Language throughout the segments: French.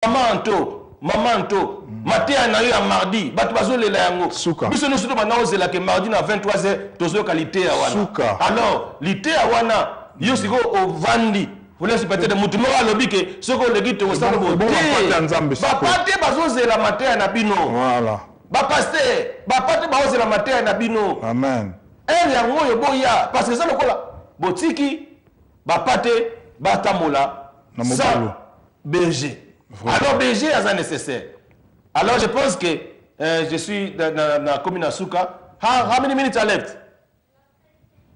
Maman Anto, matin na yo mardi, batu bazolela yango. Suka. Biso no suto bana ozela ke mardi na 23h tozo qualité ya wana. Suka. Alors, lité ya wana yo siko ovandi. Vous laissez peut-être mutu mo alobi ke soko legi to osala bo. Bon pate nzambe siko. Ba pate bazozela matin na bino. Voilà. Ba pasteur, ba pate bazozela matin na bino. Amen. Elle yango yo boya parce que ça lokola botiki ba pate ba tamola sans berger. Alors BG est nécessaire. Alors je pense que je suis dans la commune de Souka. How many minutes are left?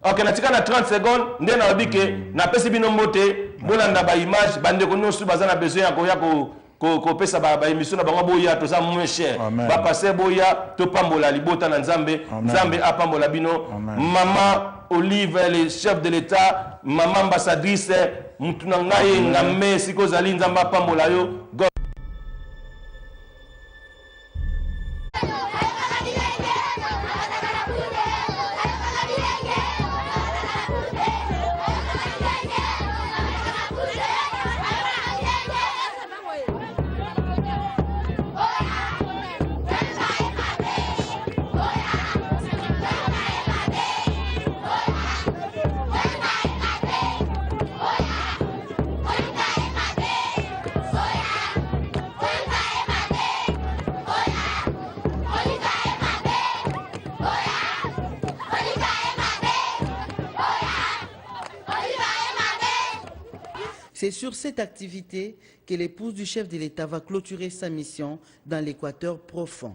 Ok, natika na 30 secondes. Ndé na obi ke na pesi bino mote bolanda ba image bande ko nosu bazana besoin ya ko pesa ba émission na bango boya to za moins cher. Ba passer boya to pambola libota na Nzambe. Nzambe apambola bino. Maman Olive, le chef de l'État, maman ambassadrice, mutunangaye ngame siko zali Nzamba pambola yo. C'est sur cette activité que l'épouse du chef de l'État va clôturer sa mission dans l'Équateur profond.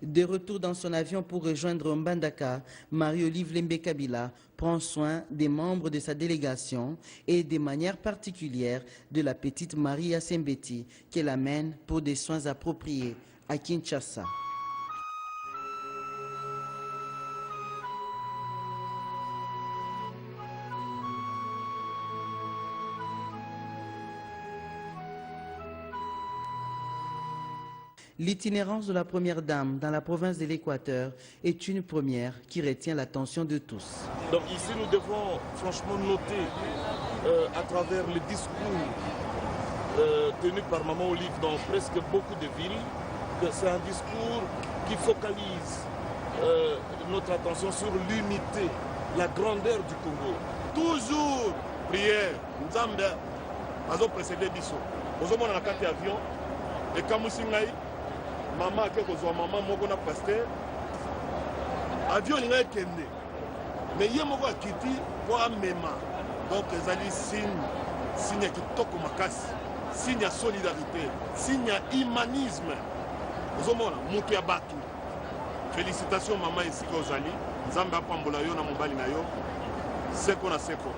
De retour dans son avion pour rejoindre Mbandaka, Marie-Olive Lembe Kabila prend soin des membres de sa délégation et de manière particulière de la petite Marie Assembeti qu'elle amène pour des soins appropriés à Kinshasa. L'itinérance de la première dame dans la province de l'Équateur est une première qui retient l'attention de tous. Donc ici, nous devons franchement noter à travers le discours tenu par Maman Olive dans presque beaucoup de villes que c'est un discours qui focalise notre attention sur l'unité, la grandeur du Congo. Toujours prière, Nzambe, azo précédé biso. Ozo mona na kati avion et kamusingai maman ke kozwa maman moko na pasteur avion linga ekende mais ye moko akiti po amema donc ezali signe ya kitoko makasi, signe ya solidarité, signe ya humanisme. Ozomona mutu ya batu. Félicitations maman esika ozali, Nzambe apambola yo na mobali na yo seko na seko.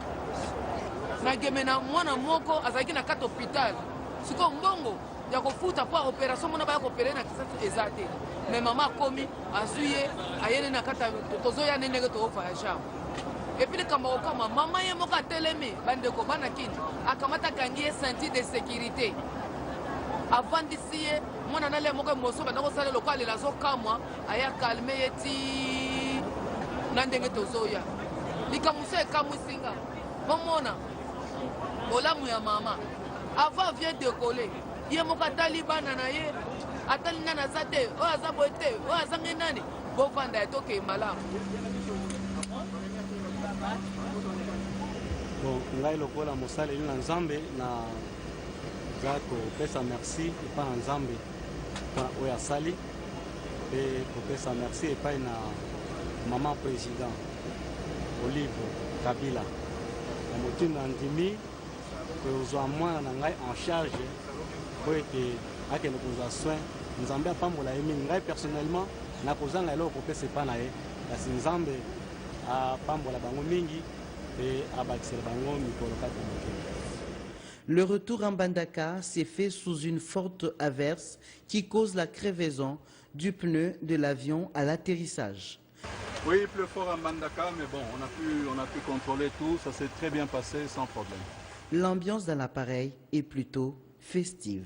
Nagemena mwana moko azalaki na kati hôpital siko mbongo ya kofuta po opération mona ba opérer na kisatu ezate mais maman komi azuye ayene na kata tozoya nene to ofa ya chambre et puis kamba okama maman ye moko atelemi bande ko bana kini akamata kangie ceinture de sécurité avant d'ici mona na le moko moso bana ko sala lokale la zo kamwa aya calme yeti na ndenge tozoya likamuse kamusinga bomona bolamu ya mama avant vient décoller ye moka talibana na ye atali nana zate o azabo ete o azange nani bovanda etoke malamu bon ngai lokola mosala ina Nzambe na zako pesa merci epa na Nzambe kwa oya sali et pesa merci epa na maman président Olive Kabila na motinda ndimi kozwa mwana na ngai en charge pour que akende kozwa soin Nzambe apambola ye mingi ngai personnellement na kozanga eloko kopesa epa na ye kasi Nzambe apambola bango mingi et abakisela bango mikolo kati mokili. Le retour en Mbandaka s'est fait sous une forte averse qui cause la crevaison du pneu de l'avion à l'atterrissage. Oui, il pleut fort en Mbandaka, mais bon, on a pu contrôler tout, ça s'est très bien passé sans problème. L'ambiance dans l'appareil est plutôt festive.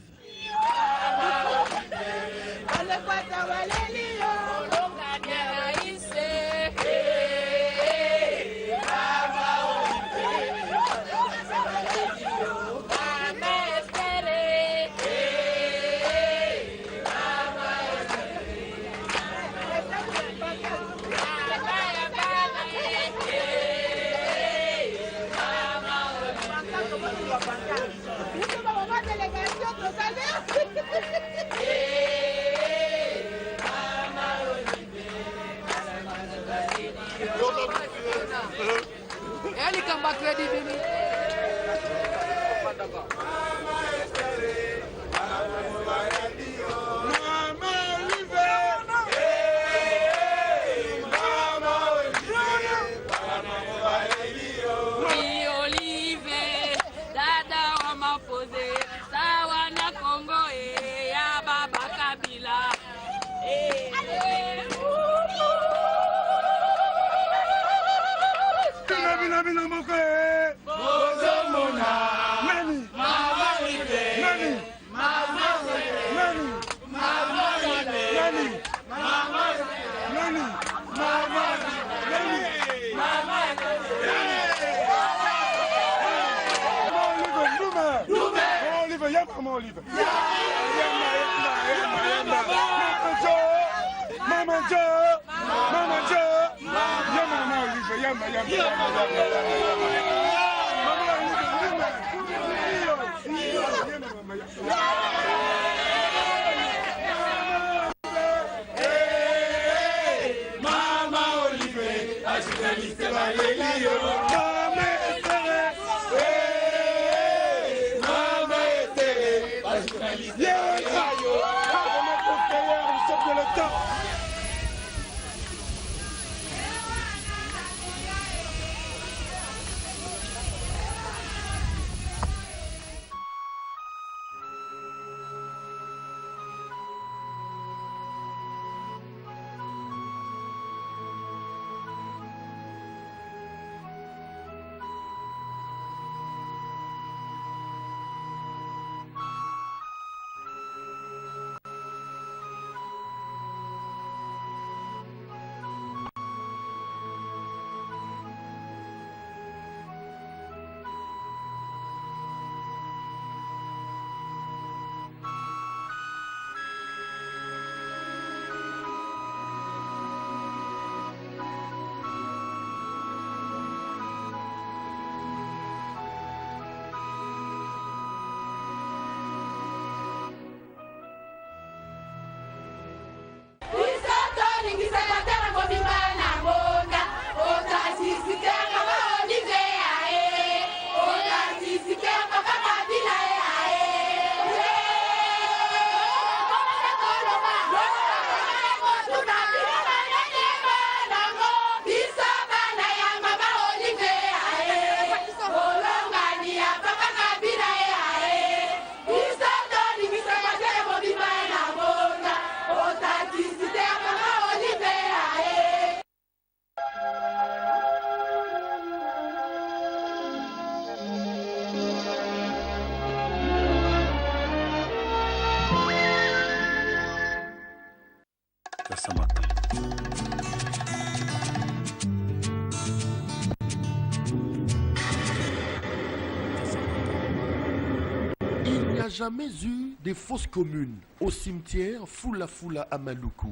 Il n'y a jamais eu de fosses communes au cimetière Fula Fula à Maluku.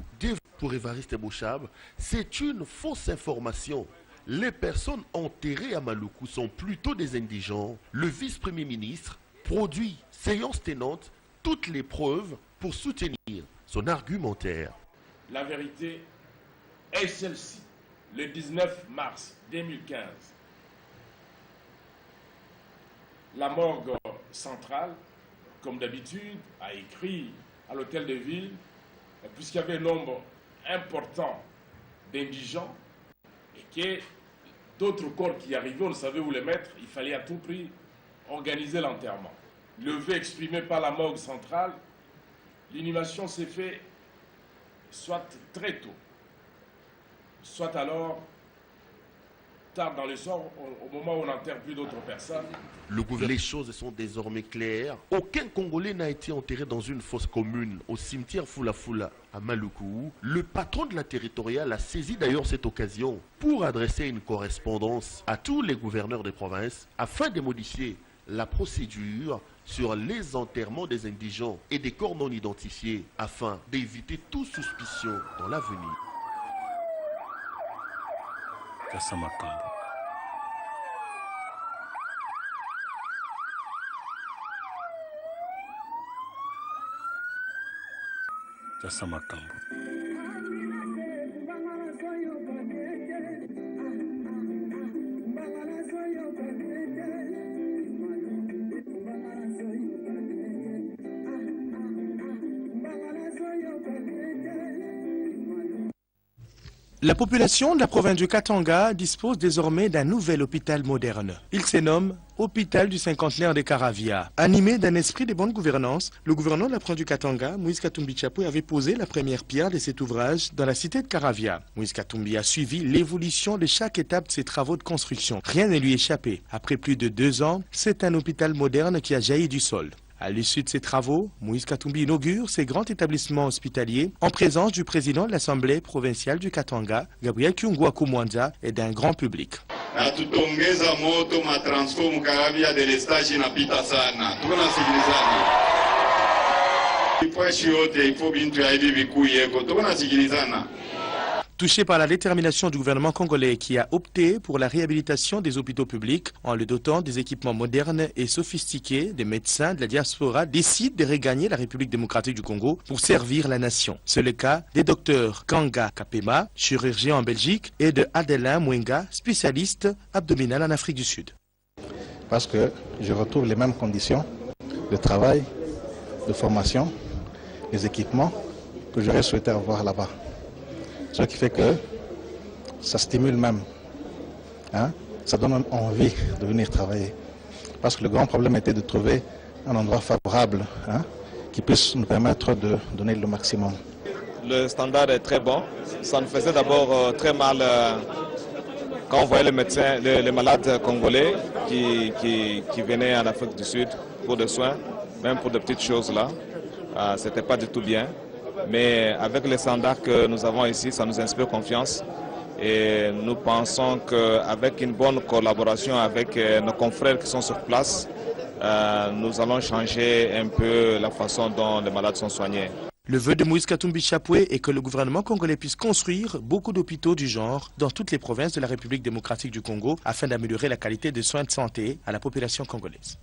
Pour Évariste Bouchab, c'est une fausse information. Les personnes enterrées à Maluku sont plutôt des indigents. Le vice-premier ministre produit, séance tenante, toutes les preuves pour soutenir son argumentaire. La vérité est celle-ci. Le 19 mars 2015, la morgue centrale, comme d'habitude, a écrit à l'hôtel de ville, puisqu'il y avait un nombre important d'indigents et que d'autres corps qui arrivaient, on ne savait où les mettre, il fallait à tout prix organiser l'enterrement. Le vœu exprimé par la morgue centrale, l'inhumation s'est faite soit très tôt, soit alors tard dans le soir, au moment où on n'enterre plus d'autres personnes. Les choses sont désormais claires. Aucun Congolais n'a été enterré dans une fosse commune au cimetière Fula Fula à Maluku. Le patron de la territoriale a saisi d'ailleurs cette occasion pour adresser une correspondance à tous les gouverneurs des provinces afin de modifier la procédure sur les enterrements des indigents et des corps non identifiés afin d'éviter toute suspicion dans l'avenir. Kasamakambo. Kasamakambo. La population de la province du Katanga dispose désormais d'un nouvel hôpital moderne. Il se nomme hôpital du cinquantenaire de Caravia. Animé d'un esprit de bonne gouvernance, le gouverneur de la province du Katanga, Moïse Katumbi Chapwe, avait posé la première pierre de cet ouvrage dans la cité de Caravia. Moïse Katumbi a suivi l'évolution de chaque étape de ses travaux de construction. Rien ne lui échappait. Après plus de 2 ans, c'est un hôpital moderne qui a jailli du sol. À l'issue de ces travaux, Moïse Katumbi inaugure ces grands établissements hospitaliers en présence du président de l'Assemblée provinciale du Katanga, Gabriel Kyungwa Kumwanza, et d'un grand public. Touché par la détermination du gouvernement congolais qui a opté pour la réhabilitation des hôpitaux publics en le dotant des équipements modernes et sophistiqués, des médecins de la diaspora décident de regagner la République démocratique du Congo pour servir la nation. C'est le cas des docteurs Kanga Kapema, chirurgien en Belgique, et de Adelin Mwenga, spécialiste abdominal en Afrique du Sud. Parce que je retrouve les mêmes conditions de travail, de formation, les équipements que j'aurais souhaité avoir là-bas. Ce qui fait que ça stimule même, ça donne envie de venir travailler. Parce que le grand problème était de trouver un endroit favorable qui puisse nous permettre de donner le maximum. Le standard est très bon. Ça nous faisait d'abord très mal quand on voyait les médecins, les malades congolais qui venaient en Afrique du Sud pour des soins, même pour de petites choses là. C'était pas du tout bien. Mais avec les standards que nous avons ici, ça nous inspire confiance et nous pensons qu'avec une bonne collaboration avec nos confrères qui sont sur place, nous allons changer un peu la façon dont les malades sont soignés. Le vœu de Moïse Katumbi Chapwe est que le gouvernement congolais puisse construire beaucoup d'hôpitaux du genre dans toutes les provinces de la République démocratique du Congo afin d'améliorer la qualité des soins de santé à la population congolaise.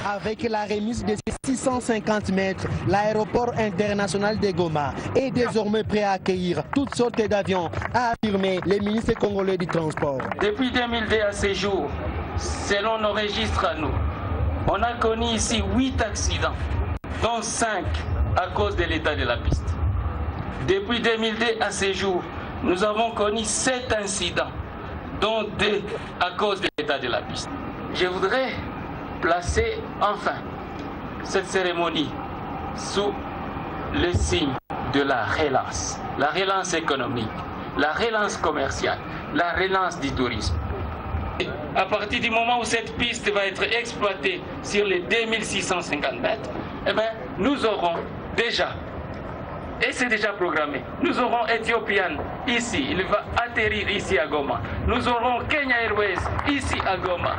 Avec la remise de 650 mètres, l'aéroport international de Goma est désormais prêt à accueillir toutes sortes d'avions, a affirmé le ministre congolais du Transport. Depuis 2002 à ce jour, selon nos registres à nous, on a connu ici 8 accidents, dont 5 à cause de l'état de la piste. Depuis 2002 à ce jour, nous avons connu 7 incidents, dont 2 à cause de l'état de la piste. Je voudrais placer enfin cette cérémonie sous le signe de la relance économique, la relance commerciale, la relance du tourisme. Et à partir du moment où cette piste va être exploitée sur les 2650 mètres, eh bien, nous aurons déjà, et c'est déjà programmé, nous aurons Ethiopian ici, il va atterrir ici à Goma. Nous aurons Kenya Airways ici à Goma.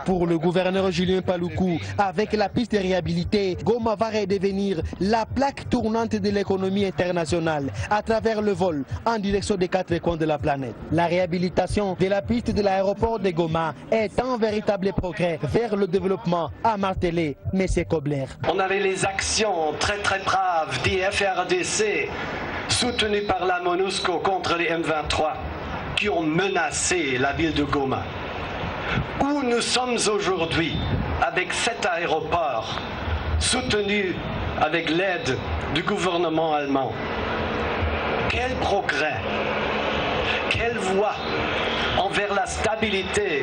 Pour le gouverneur Julien Paluku, avec la piste réhabilitée, Goma va redevenir la plaque tournante de l'économie internationale à travers le vol en direction des 4 coins de la planète. La réhabilitation de la piste de l'aéroport de Goma est un véritable progrès vers le développement, a martelé M. Kobler. On avait les actions très braves des FRDC soutenues par la MONUSCO contre les M23 qui ont menacé la ville de Goma. Où nous sommes aujourd'hui avec cet aéroport soutenu avec l'aide du gouvernement allemand. Quel progrès, quelle voie envers la stabilité,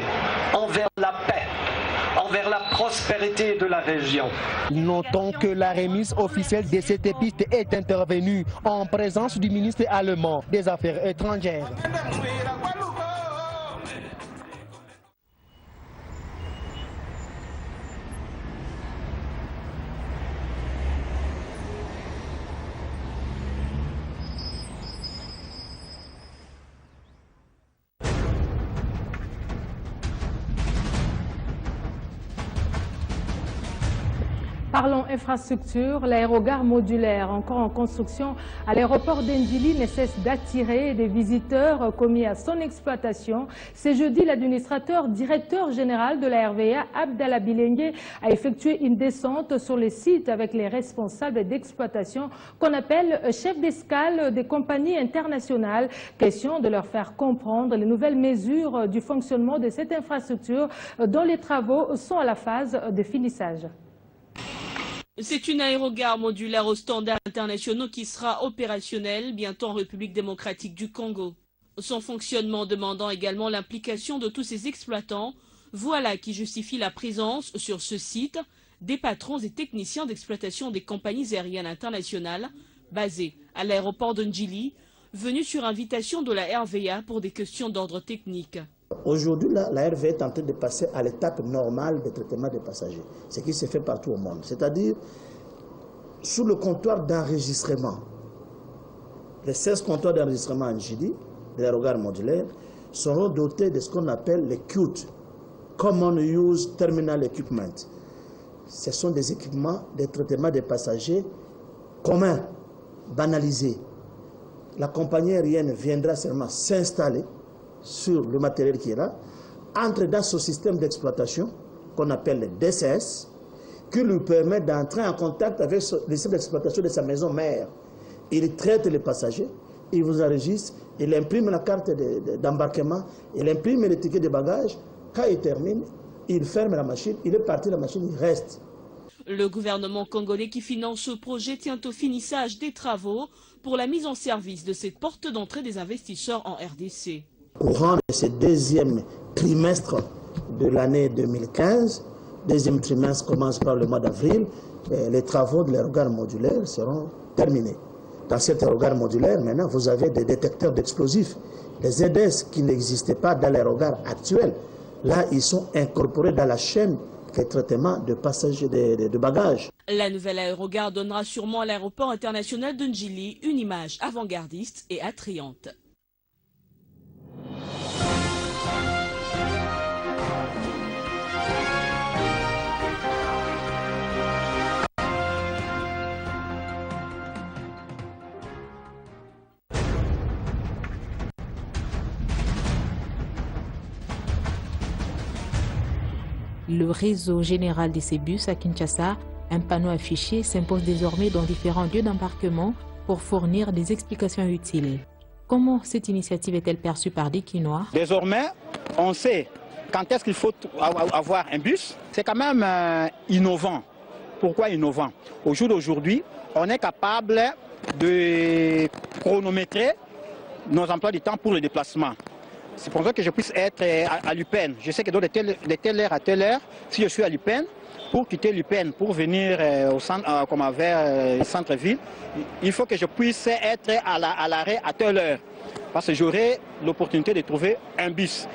envers la paix, envers la prospérité de la région. Notons que la remise officielle de cette piste est intervenue en présence du ministre allemand des Affaires étrangères. Parlons infrastructure. L'aérogare modulaire, encore en construction à l'aéroport d'Ndjili, ne cesse d'attirer des visiteurs commis à son exploitation. C'est jeudi, l'administrateur directeur général de la RVA, Abdallah Bilengue, a effectué une descente sur les sites avec les responsables d'exploitation qu'on appelle chefs d'escale des compagnies internationales. Question de leur faire comprendre les nouvelles mesures du fonctionnement de cette infrastructure dont les travaux sont à la phase de finissage. C'est une aérogare modulaire aux standards internationaux qui sera opérationnelle bientôt en République démocratique du Congo. Son fonctionnement demandant également l'implication de tous ses exploitants, voilà qui justifie la présence sur ce site des patrons et techniciens d'exploitation des compagnies aériennes internationales basées à l'aéroport de Ndjili, venus sur invitation de la RVA pour des questions d'ordre technique. Aujourd'hui, la RVA est en train de passer à l'étape normale de traitement des passagers, ce qui se fait partout au monde. C'est-à-dire, sous le comptoir d'enregistrement, les 16 comptoirs d'enregistrement en Ndjili, de l'aérogare modulaire, seront dotés de ce qu'on appelle les CUT, Common Use Terminal Equipment. Ce sont des équipements de traitement des passagers communs, banalisés. La compagnie aérienne viendra seulement s'installer sur le matériel qui est là, entre dans ce système d'exploitation qu'on appelle le DCS, qui lui permet d'entrer en contact avec le système d'exploitation de sa maison mère. Il traite les passagers, il vous enregistre, il imprime la carte d'embarquement, il imprime les tickets de bagages. Quand il termine, il ferme la machine, il est parti, la machine, il reste. Le gouvernement congolais qui finance ce projet tient au finissage des travaux pour la mise en service de cette porte d'entrée des investisseurs en RDC. Courant de ce deuxième trimestre de l'année 2015, deuxième trimestre commence par le mois d'avril, les travaux de l'aérogare modulaire seront terminés. Dans cet aérogare modulaire, maintenant, vous avez des détecteurs d'explosifs, des ZS qui n'existaient pas dans l'aérogare actuel. Là, ils sont incorporés dans la chaîne de traitement de passagers, de bagages. La nouvelle aérogare donnera sûrement à l'aéroport international de Ndjili une image avant-gardiste et attrayante. Le réseau général de ces bus à Kinshasa, un panneau affiché, s'impose désormais dans différents lieux d'embarquement pour fournir des explications utiles. Comment cette initiative est-elle perçue par des Kinois? Désormais, on sait quand est-ce qu'il faut avoir un bus. C'est quand même innovant. Pourquoi innovant? Au jour d'aujourd'hui, on est capable de chronométrer nos emplois du temps pour le déplacement. C'est pour ça que je puisse être à l'UPEN. Je sais que de telle heure à telle heure, si je suis à l'UPEN, pour quitter l'UPEN, pour venir au centre, vers le centre-ville, il faut que je puisse être à l'arrêt à telle heure. Parce que j'aurai l'opportunité de trouver un bus.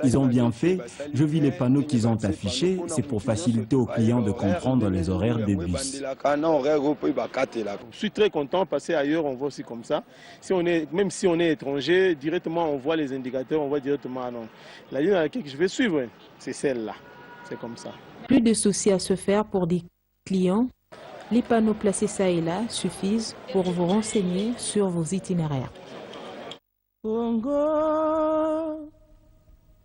Ils ont bien fait. Je vis les panneaux qu'ils ont affichés. C'est pour faciliter aux clients de comprendre les horaires des bus. Je suis très content de passer ailleurs, on voit aussi comme ça. Même si on est étranger, directement on voit les indicateurs, on voit directement, ah non, la ligne à laquelle je vais suivre, c'est celle-là. C'est comme ça. Plus de soucis à se faire pour des clients. Les panneaux placés ça et là suffisent pour vous renseigner sur vos itinéraires.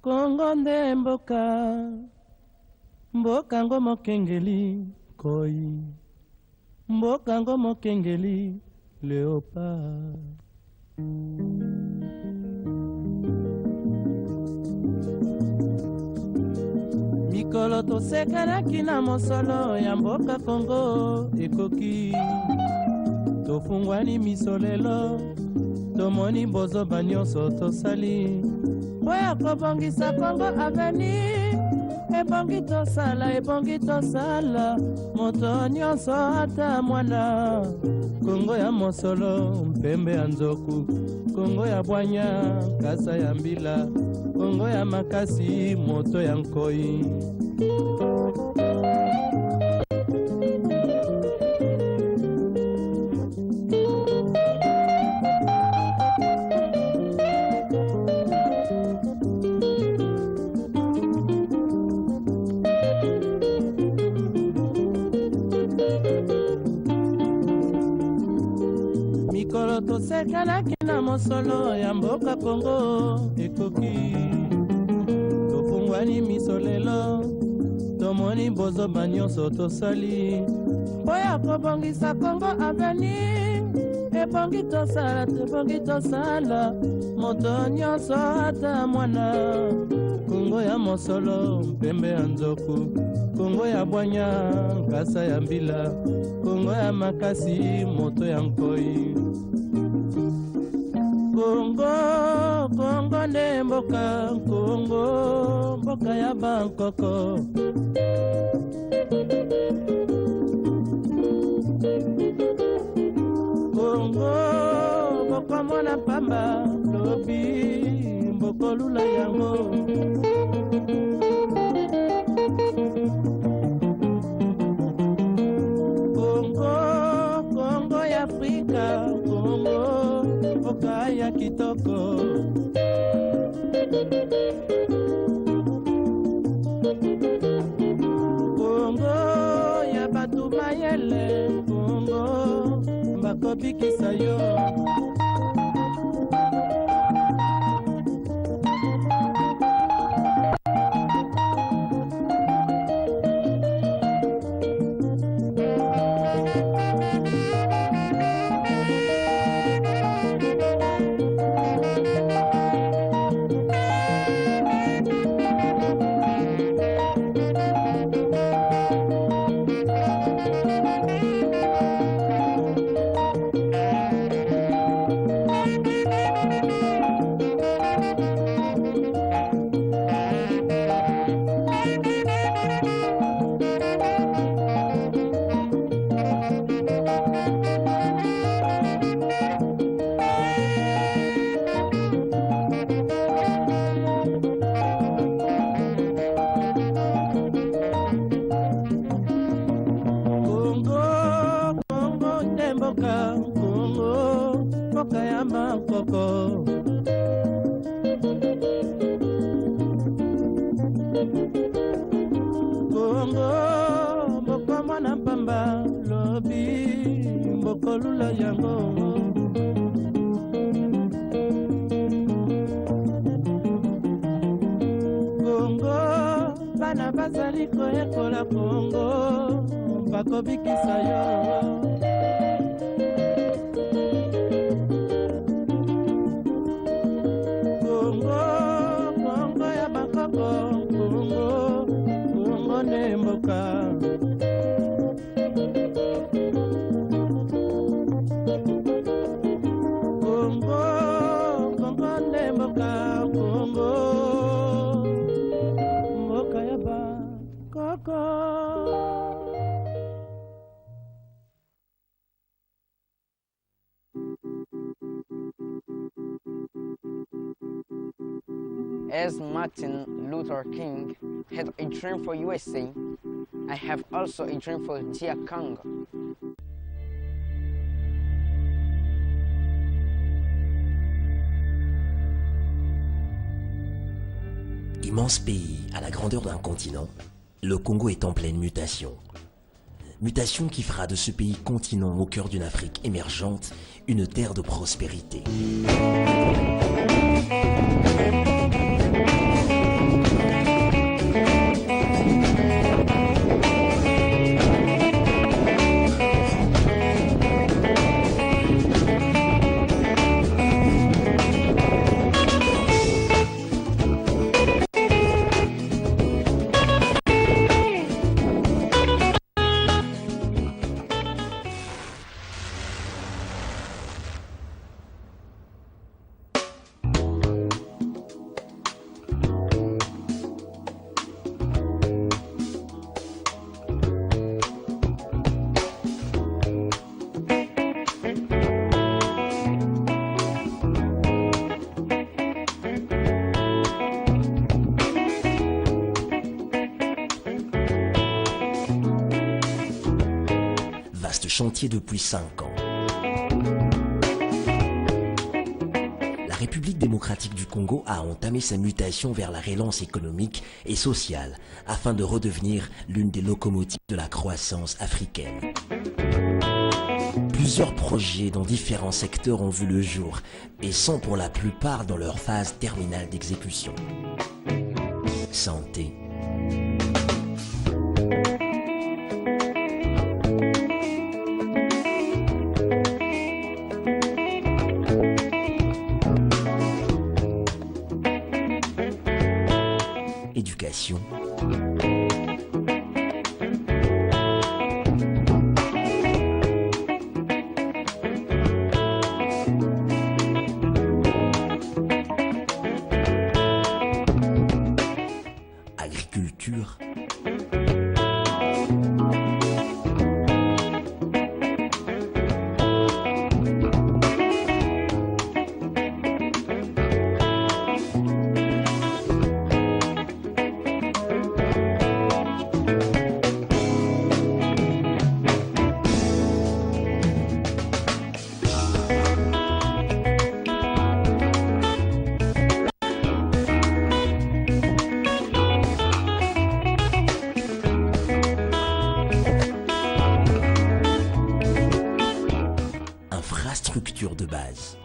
Kongo nde mboka mboka ngo mokengeli koi mboka ngo mokengeli léopard. Mikolo tosekelaki na mosolo ya mboka Kongo ekoki tofungwani misolelo tomoni bozoba nyonso tosali oya kobongisa Kongo aveni ebongi tosala moto nyonso ata mwana Kongo ya mosolo mpembe ya nzoku Kongo ya bwanya kasa ya mbila Kongo ya makasi moto ya nkoi. mokolo tosekanaki na mosolo ya mboka Kongo ekoki tofungwani miso lelo tomoni bozoba nyonso tosali mpo ya kobongisa Kongo avenir ebongi tosala tebongi tosala moto nyonso ata mwana Kongo ya mosolo mpembe ya nzoku Kongo ya bwanya nkasa ya mbila Kongo ya makasi moto ya nkoi Kongo nde mboka Kongo mboka ya bankoko Kongo mboka mwana pamba lobi mboko lula yango Kongo ya Afrika Kongo mboka ya kitoko Kongo ya batu mayele Kongo bakobikisa yo As Martin Luther King had a dream for USA, I have also a dream for DR Congo. Immense pays à la grandeur d'un continent, le Congo est en pleine mutation. Mutation qui fera de ce pays continent au cœur d'une Afrique émergente une terre de prospérité. Chantier depuis 5 ans. La République démocratique du Congo a entamé sa mutation vers la relance économique et sociale afin de redevenir l'une des locomotives de la croissance africaine. Plusieurs projets dans différents secteurs ont vu le jour et sont pour la plupart dans leur phase terminale d'exécution. Santé, éducation, agriculture, infrastructure de base.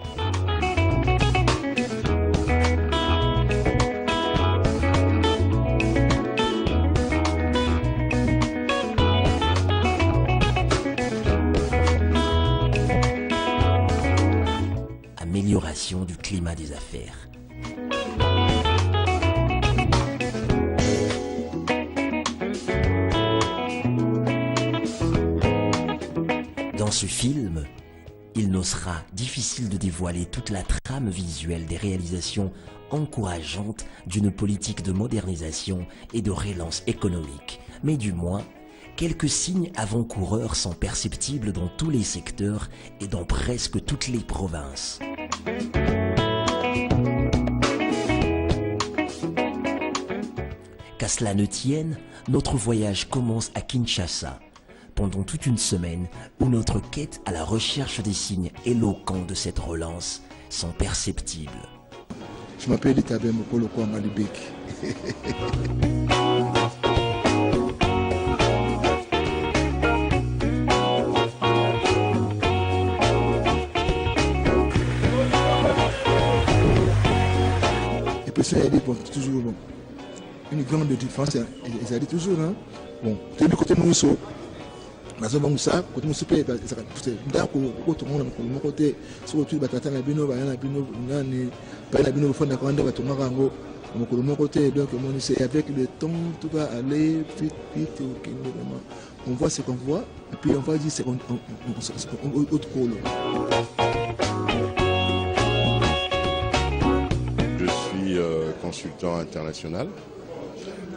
Amélioration du climat des affaires. Dans ce film, il nous sera difficile de dévoiler toute la trame visuelle des réalisations encourageantes d'une politique de modernisation et de relance économique, mais du moins, quelques signes avant-coureurs sont perceptibles dans tous les secteurs et dans presque toutes les provinces. Qu'à cela ne tienne, notre voyage commence à Kinshasa, pendant toute une semaine où notre quête à la recherche des signes éloquents de cette relance sont perceptibles. Je m'appelle Itabé Mokolo Malibek. Et puis ça, il dit bon, toujours bon. Une grande différence, ils a dit toujours, hein. Bon, du côté de nous, nazo bangusa côté musupe ezaka ndako ko tonga na koloma côté so tu batata na bino bana bino nani bana bino fona ko ndaka tonga kango na koloma côté donc mon c'est avec le temps tout va aller vite OK on voit ce qu'on voit et puis on va dire c'est autre colo. Je suis consultant international.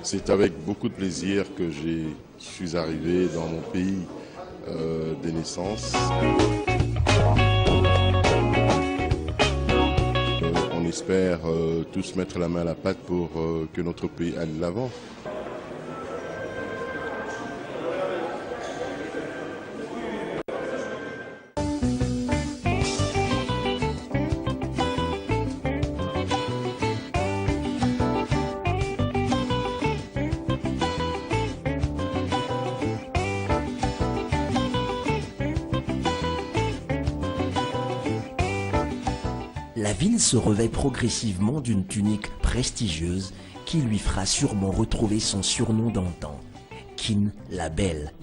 C'est avec beaucoup de plaisir que je suis arrivé dans mon pays de naissance. On espère tous mettre la main à la pâte pour que notre pays aille de l'avant. La ville se revêt progressivement d'une tunique prestigieuse qui lui fera sûrement retrouver son surnom d'antan, Kin la Belle.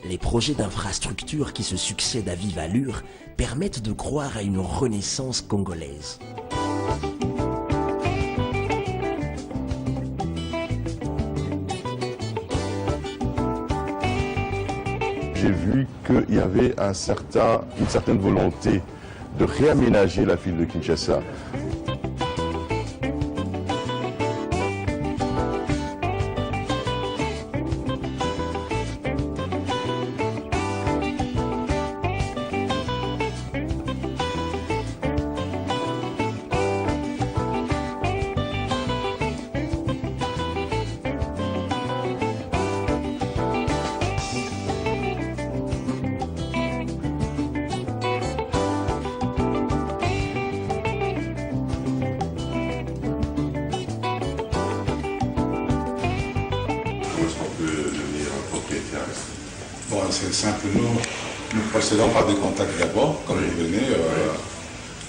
Les projets d'infrastructures qui se succèdent à vive allure permettent de croire à une renaissance congolaise. J'ai vu qu'il y avait une certaine volonté de réaménager la ville de Kinshasa. c'est simple. Nous procédons par des contacts d'abord, comme vous venez.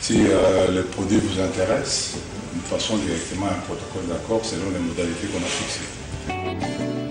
Si le produit vous intéresse, nous passons directement à un protocole d'accord selon les modalités qu'on a fixées.